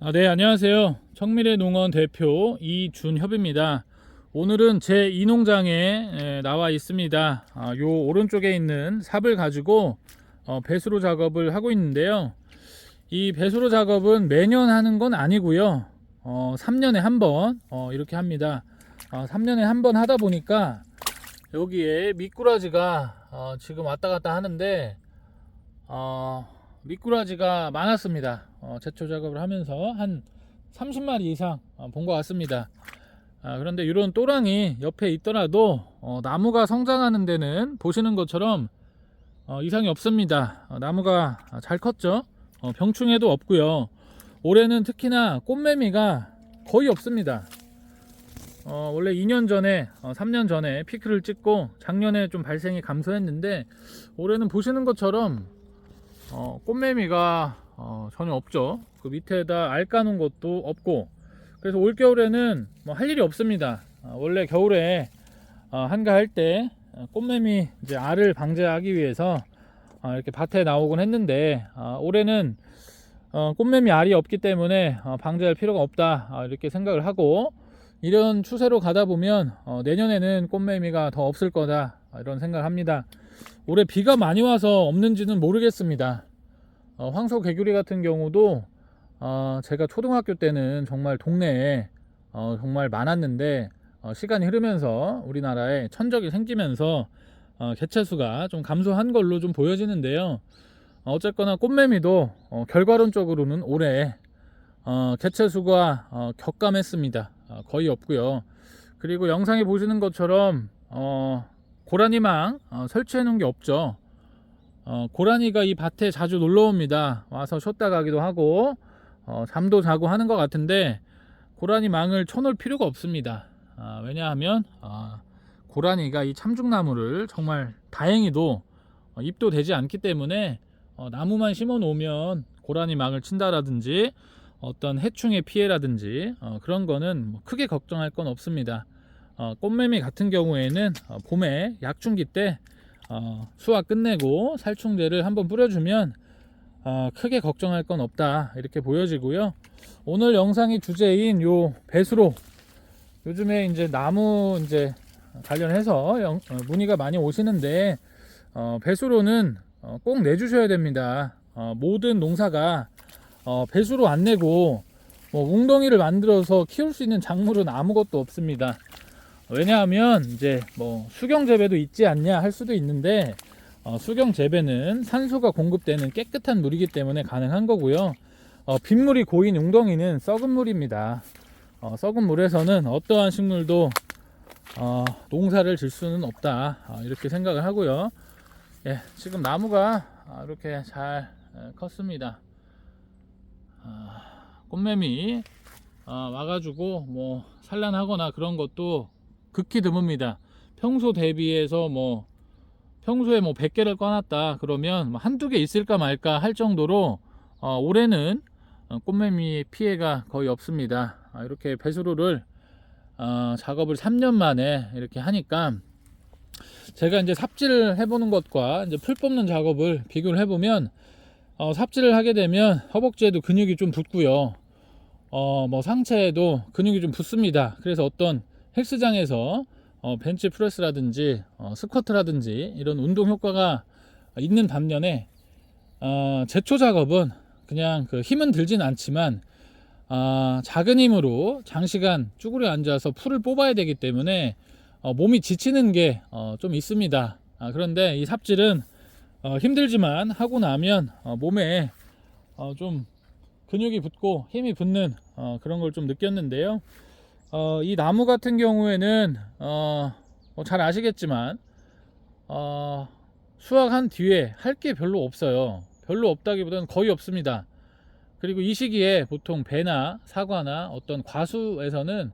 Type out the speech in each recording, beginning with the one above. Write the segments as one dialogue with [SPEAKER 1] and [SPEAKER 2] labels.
[SPEAKER 1] 네, 안녕하세요. 청미래 농원 대표 이준협입니다. 오늘은 제 이농장에 나와 있습니다. 요 오른쪽에 있는 삽을 가지고 배수로 작업을 하고 있는데요. 이 배수로 작업은 매년 하는 건 아니고요. 3년에 한 번 이렇게 합니다. 3년에 한 번 하다 보니까 여기에 미꾸라지가 지금 왔다 갔다 하는데 미꾸라지가 많았습니다. 제초 작업을 하면서 한 30마리 이상 본 것 같습니다. 그런데 이런 또랑이 옆에 있더라도 나무가 성장하는 데는 보시는 것처럼 이상이 없습니다. 나무가 잘 컸죠. 병충해도 없고요. 올해는 특히나 꽃매미가 거의 없습니다. 원래 2년 전에 3년 전에 피크를 찍고 작년에 좀 발생이 감소했는데 올해는 보시는 것처럼 꽃매미가 전혀 없죠. 그 밑에다 알 까놓은 것도 없고, 그래서 올겨울에는 뭐 할 일이 없습니다. 원래 겨울에 한가할 때 꽃매미 이제 알을 방제하기 위해서 이렇게 밭에 나오곤 했는데 올해는 꽃매미 알이 없기 때문에 방제할 필요가 없다 이렇게 생각을 하고, 이런 추세로 가다 보면 내년에는 꽃매미가 더 없을 거다 이런 생각을 합니다. 올해 비가 많이 와서 없는지는 모르겠습니다. 황소개구리 같은 경우도 제가 초등학교 때는 정말 동네에 정말 많았는데 시간이 흐르면서 우리나라에 천적이 생기면서 개체수가 좀 감소한 걸로 좀 보여지는데요. 어쨌거나 꽃매미도 결과론적으로는 올해 개체수가 격감했습니다. 거의 없고요. 그리고 영상에 보시는 것처럼 고라니망 설치해 놓은 게 없죠. 고라니가 이 밭에 자주 놀러 옵니다. 와서 쉬었다 가기도 하고 잠도 자고 하는 것 같은데 고라니 망을 쳐놓을 필요가 없습니다. 왜냐하면 고라니가 이 참중나무를 정말 다행히도 잎도 되지 않기 때문에 나무만 심어 놓으면 고라니 망을 친다라든지 어떤 해충의 피해라든지 그런 거는 뭐 크게 걱정할 건 없습니다. 꽃매미 같은 경우에는 봄에 약충기 때 수확 끝내고 살충제를 한번 뿌려주면 크게 걱정할 건 없다 이렇게 보여지고요. 오늘 영상의 주제인 요 배수로, 요즘에 이제 나무 이제 관련해서 문의가 많이 오시는데 배수로는 꼭 내주셔야 됩니다. 모든 농사가 배수로 안 내고 뭐 웅덩이를 만들어서 키울 수 있는 작물은 아무것도 없습니다. 왜냐하면 이제 뭐 수경 재배도 있지 않냐 할 수도 있는데 수경 재배는 산소가 공급되는 깨끗한 물이기 때문에 가능한 거고요. 빗물이 고인 웅덩이는 썩은 물입니다. 썩은 물에서는 어떠한 식물도 농사를 질 수는 없다 이렇게 생각을 하고요. 예, 지금 나무가 이렇게 잘 컸습니다. 꽃매미 와가지고 뭐 산란하거나 그런 것도 극히 드뭅니다. 평소 대비해서 뭐 평소에 뭐 100개를 꺼놨다 그러면 뭐 한두 개 있을까 말까 할 정도로 올해는 꽃매미 피해가 거의 없습니다. 이렇게 배수로를 작업을 3년 만에 이렇게 하니까 제가 이제 삽질을 해보는 것과 이제 풀 뽑는 작업을 비교를 해보면 삽질을 하게 되면 허벅지에도 근육이 좀 붙고요. 뭐 상체에도 근육이 좀 붙습니다. 그래서 어떤 헬스장에서 벤치 프레스라든지 스쿼트라든지 이런 운동 효과가 있는 반면에 제초 작업은 그냥 그 힘은 들진 않지만 작은 힘으로 장시간 쭈그려 앉아서 풀을 뽑아야 되기 때문에 몸이 지치는 게 좀 있습니다. 그런데 이 삽질은 힘들지만 하고 나면 몸에 좀 근육이 붙고 힘이 붙는 그런 걸 좀 느꼈는데요. 이 나무 같은 경우에는 잘 아시겠지만 수확한 뒤에 할 게 별로 없어요. 별로 없다기보다는 거의 없습니다. 그리고 이 시기에 보통 배나 사과나 어떤 과수에서는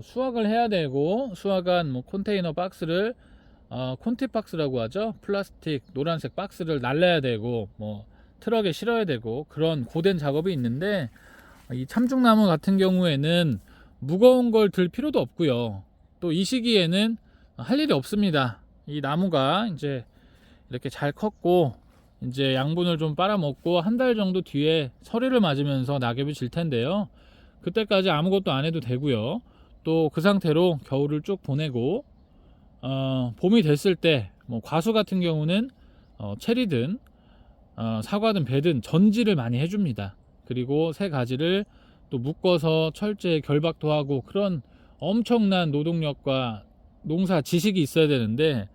[SPEAKER 1] 수확을 해야 되고, 수확한 뭐 컨테이너 박스를 콘티박스라고 하죠. 플라스틱 노란색 박스를 날라야 되고 뭐 트럭에 실어야 되고 그런 고된 작업이 있는데, 이 참중나무 같은 경우에는 무거운 걸 들 필요도 없고요. 또 이 시기에는 할 일이 없습니다. 이 나무가 이제 이렇게 잘 컸고 이제 양분을 좀 빨아먹고 한 달 정도 뒤에 서리를 맞으면서 낙엽이 질 텐데요. 그때까지 아무것도 안 해도 되고요. 또 그 상태로 겨울을 쭉 보내고 봄이 됐을 때 뭐 과수 같은 경우는 체리든 사과든 배든 전지를 많이 해줍니다. 그리고 새 가지를 또 묶어서 철제에 결박도 하고 그런 엄청난 노동력과 농사 지식이 있어야 되는데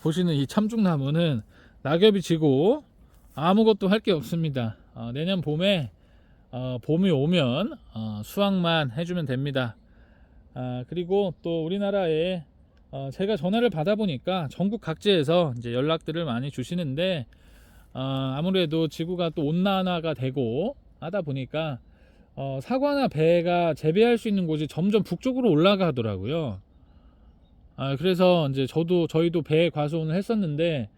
[SPEAKER 1] 보시는 이 참중나무는 낙엽이 지고 아무것도 할 게 없습니다. 내년 봄에 봄이 오면 수확만 해주면 됩니다. 그리고 또 우리나라에 제가 전화를 받아보니까 전국 각지에서 이제 연락들을 많이 주시는데 아무래도 지구가 또 온난화가 되고 하다 보니까 사과나 배가 재배할 수 있는 곳이 점점 북쪽으로 올라가더라고요. 그래서 이제 저희도 배 과수원을 했었는데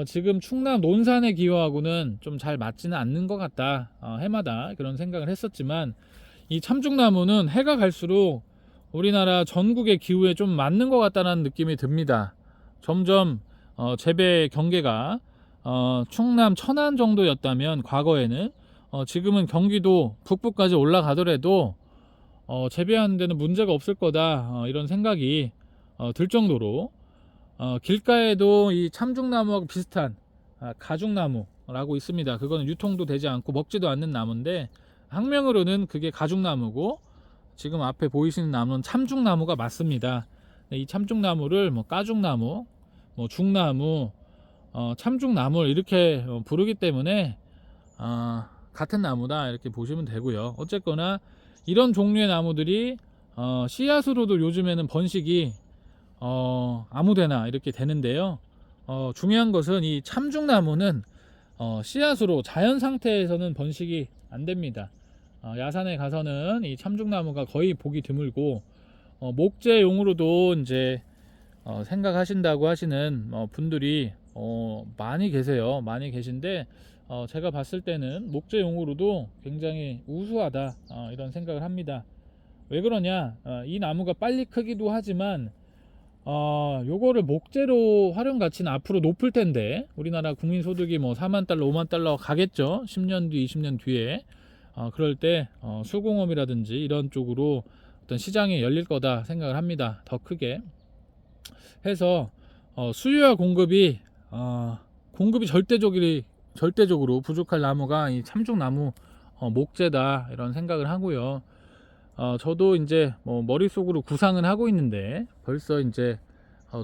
[SPEAKER 1] 지금 충남 논산의 기후하고는 좀 잘 맞지는 않는 것 같다. 해마다 그런 생각을 했었지만 이 참중나무는 해가 갈수록 우리나라 전국의 기후에 좀 맞는 것 같다는 느낌이 듭니다. 점점 재배 경계가 충남 천안 정도였다면 과거에는 지금은 경기도 북부까지 올라가더라도 재배하는 데는 문제가 없을 거다, 이런 생각이 들 정도로 길가에도 이 참중나무하고 비슷한 가죽나무라고 있습니다. 그거는 유통도 되지 않고 먹지도 않는 나무인데 학명으로는 그게 가죽나무고 지금 앞에 보이시는 나무는 참중나무가 맞습니다. 이 참중나무를 뭐 까죽나무, 뭐 중나무, 참중나무를 이렇게 부르기 때문에 같은 나무다 이렇게 보시면 되고요. 어쨌거나 이런 종류의 나무들이 씨앗으로도 요즘에는 번식이 아무데나 이렇게 되는데요. 중요한 것은 이 참중나무는 씨앗으로 자연 상태에서는 번식이 안 됩니다. 야산에 가서는 이 참중나무가 거의 보기 드물고 목재용으로도 이제 생각하신다고 하시는 분들이 많이 계세요. 많이 계신데 제가 봤을 때는 목재용으로도 굉장히 우수하다, 이런 생각을 합니다. 왜 그러냐, 이 나무가 빨리 크기도 하지만 요거를 목재로 활용 가치는 앞으로 높을 텐데 우리나라 국민 소득이 뭐 4만 달러 5만 달러 가겠죠. 10년 뒤 20년 뒤에 그럴 때 수공업이라든지 이런 쪽으로 어떤 시장이 열릴 거다 생각을 합니다. 더 크게 해서 수요와 공급이 절대적으로 부족할 나무가 이 참중나무 목재다, 이런 생각을 하고요. 저도 이제 뭐 머릿속으로 구상은 하고 있는데 벌써 이제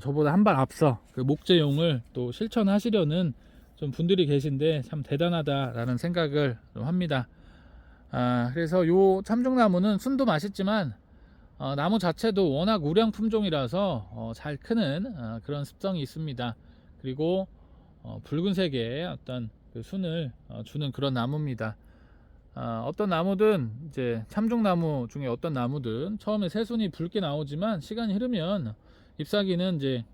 [SPEAKER 1] 저보다 한 발 앞서 그 목재용을 또 실천하시려는 좀 분들이 계신데 참 대단하다라는 생각을 좀 합니다. 그래서 요 참중나무는 순도 맛있지만 나무 자체도 워낙 우량 품종이라서 잘 크는 그런 습성이 있습니다. 그리고 붉은색의 어떤 그 순을 주는 그런 나무입니다. 어떤 나무든 이제 참중나무 중에 어떤 나무든 처음에 새순이 붉게 나오지만 시간이 흐르면 잎사귀는 이제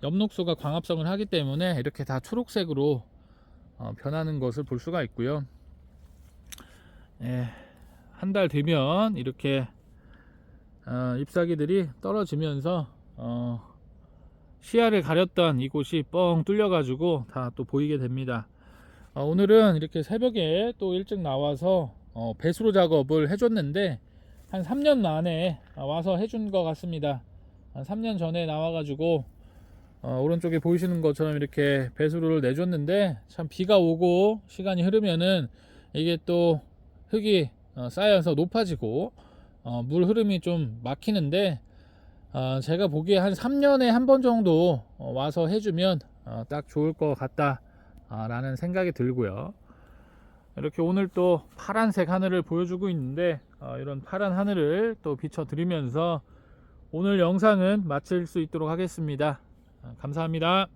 [SPEAKER 1] 엽록소가 광합성을 하기 때문에 이렇게 다 초록색으로 변하는 것을 볼 수가 있고요. 한 달 뒤면 이렇게 잎사귀들이 떨어지면서 시야를 가렸던 이곳이 뻥 뚫려 가지고 다 또 보이게 됩니다. 오늘은 이렇게 새벽에 또 일찍 나와서 배수로 작업을 해줬는데 한 3년 만에 와서 해준 것 같습니다. 한 3년 전에 나와 가지고 오른쪽에 보이시는 것처럼 이렇게 배수로를 내줬는데 참 비가 오고 시간이 흐르면은 이게 또 흙이 쌓여서 높아지고 물 흐름이 좀 막히는데 제가 보기에 한 3년에 한 번 정도 와서 해주면 딱 좋을 것 같다 라는 생각이 들고요. 이렇게 오늘 또 파란색 하늘을 보여주고 있는데 이런 파란 하늘을 또 비춰 드리면서 오늘 영상은 마칠 수 있도록 하겠습니다. 감사합니다.